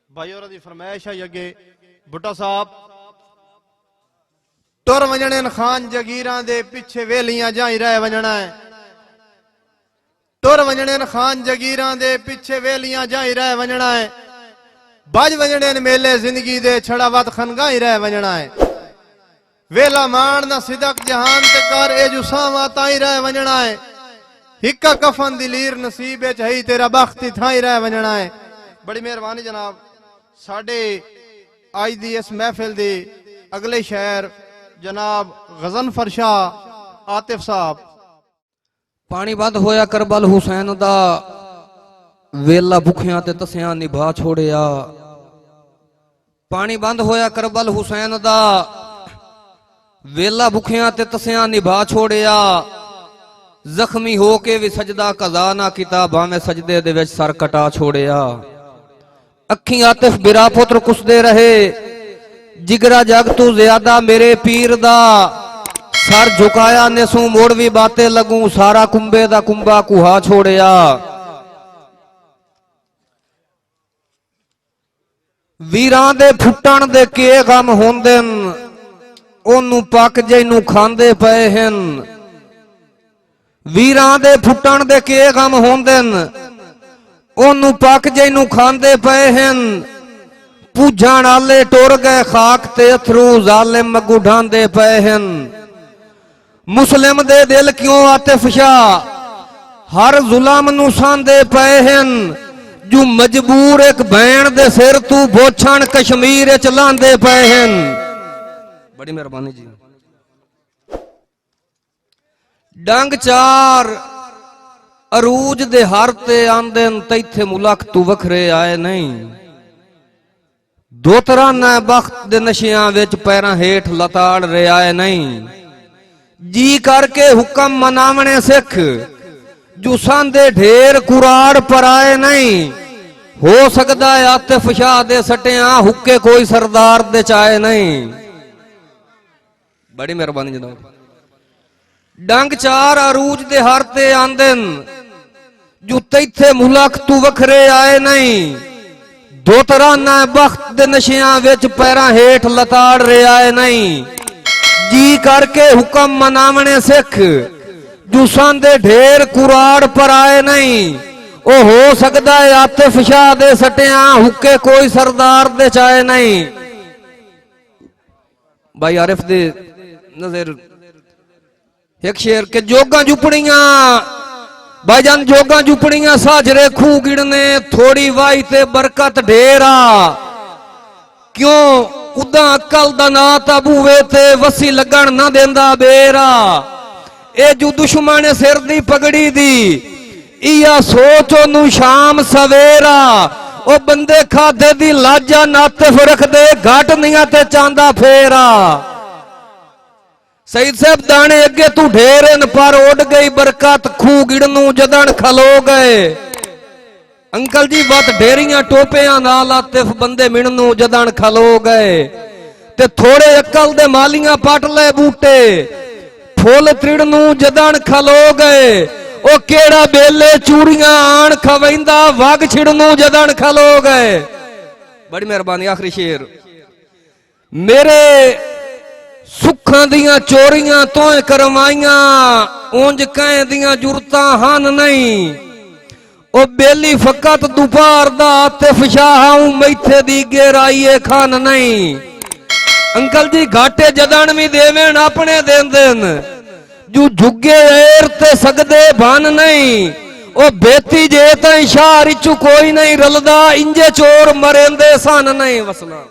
भाई और दी फरमाइश है अगे भुट्टो साहब तुर वजने खान जगीरां दे पिछे वेलियां जाई रह वजना है। तुर वजने खान जगीरां दे पिछे वेलियां जाई रह वजना है। बज वजने मेले जिंदगी दे छड़ा वत खनगाई रह वजना है। वेला मान ना सिदक जहान ते कर ए जुसावा ताई रह वजना है। हिक्का कफन दिलीर नसीब च है तेरा बख्ती थाई रह वजना है। बड़ी मेहरबानी जनाब। साडे आज दी इस महफिल दे अगले शहर जनाब गजनफर शाह आतिफ साहब। पानी बंद होया करबल हुसैन दा वेला भुखियां ते तसियां निभा छोड़िया। पानी बंद होया करबल हुसैन दा वेला भुखियां ते तसियां निभा छोड़िया। जख्मी हो के भी सजदा कज़ा ना किता भावें सजदे दे विच सर कटा छोड़िया। अखी आतिफ बिरा पुत्र कुसदे रहे जिगरा जग तू ज्यादा मेरे पीर दा। सर झुकाया ने सू मोड़ भी बातें लगू सारा कुंबे दा कुंबा कुहा छोड़िया। वीरां दे फुटण दे के गम होंदे ओनू पक जैनू खांदे पए हन। वीरां दे फुटण दे के गम होंदे ओनू पक जैनू खांदे पए हन। पूजण आले टुर गए खाक ते अथरू जालिम मगू ढांदे पए हन। मुस्लिम दे दिल क्यों आतिफ शाह हर जुल्म नू सांदे पए हन। जो मजबूर एक भैन दे सिर तू बोछण कश्मीर च लांदे पए हन। बड़ी मेहरबानी जी। डंग चार अरूज दे हर ते आंदे तैथे मुलक तू वखरे आए नहीं। दोतरा न बख्त दे नशियां विच पैरां हेठ लताड़ रे आए नहीं। जी करके हुक्म मनावने सिख जुसां दे ढेर कुराड़ पर आए नहीं। हो सकदा है आतिफ शाह दे सटियां हुक्के कोई सरदार दे चाहे नहीं। बड़ी मेहरबानी जनाब। डंग चार अरूज दे हर ते आंदन जो तैथे मुलक तू वखरे आए नहीं। दोतरा न बख्त दे नशियां विच पैरां हेठ लताड़ रे आए नहीं। जी करके हुक्म मनावने सिख जुसां दे ढेर कुराड़ पर आए नहीं। ओ हो सकदा है आतिफ शाह दे सटियां हुक्के कोई सरदार दे चाहे नहीं। भाई आरिफ दे नजर एक शेर के जोगा झुपड़ियां भाईजान जोगा झुपड़ियां साजरे खूह गिड़ने थोड़ी वाई ते बरकत ढेरा। क्यों उदा अकल दा ना ताबूवे ते वसी लगन ना देंदा बेरा। ए जो दुश्मन सिर दी पगड़ी दी इया सोच ओनू शाम सवेरा। ओ बंदे खादे दी लाजा नातिफ रख दे घट निया ते चांदा फेरा। सईद साहब दाने अगे तू ढेरन पर उड़ गई बरकत खूह गिड़नू जदन खलो गए। अंकल जी बात ढेरियां टोपियां नाल आतिफ बंदे मिणनू जदन खलो गए। ते थोड़े अकल दे मालियां पट ले बूटे फुल त्रिड़नू जदन खलो गए। ओ केड़ा बेले चूड़ियां आन खवेंदा वग छिड़नू जदन खलो गए। बड़ी मेहरबानी। आखिरी शेर मेरे सुखां दियां चोरियां तोए करवाइयां उंज कह दियां जुरतां हन नहीं। ओ बेली फकत दोपहर दा आतिफ शाह मैथे दी गेराइए खान नहीं। अंकल जी घाटे जदन भी देवेन अपने देंदन जो झुगे एर ते सकदे बन नहीं। ओ बेती जे ताई शाह रिचू कोई नहीं रलदा इंजे चोर मरेंदे सन नहीं। वसलाम।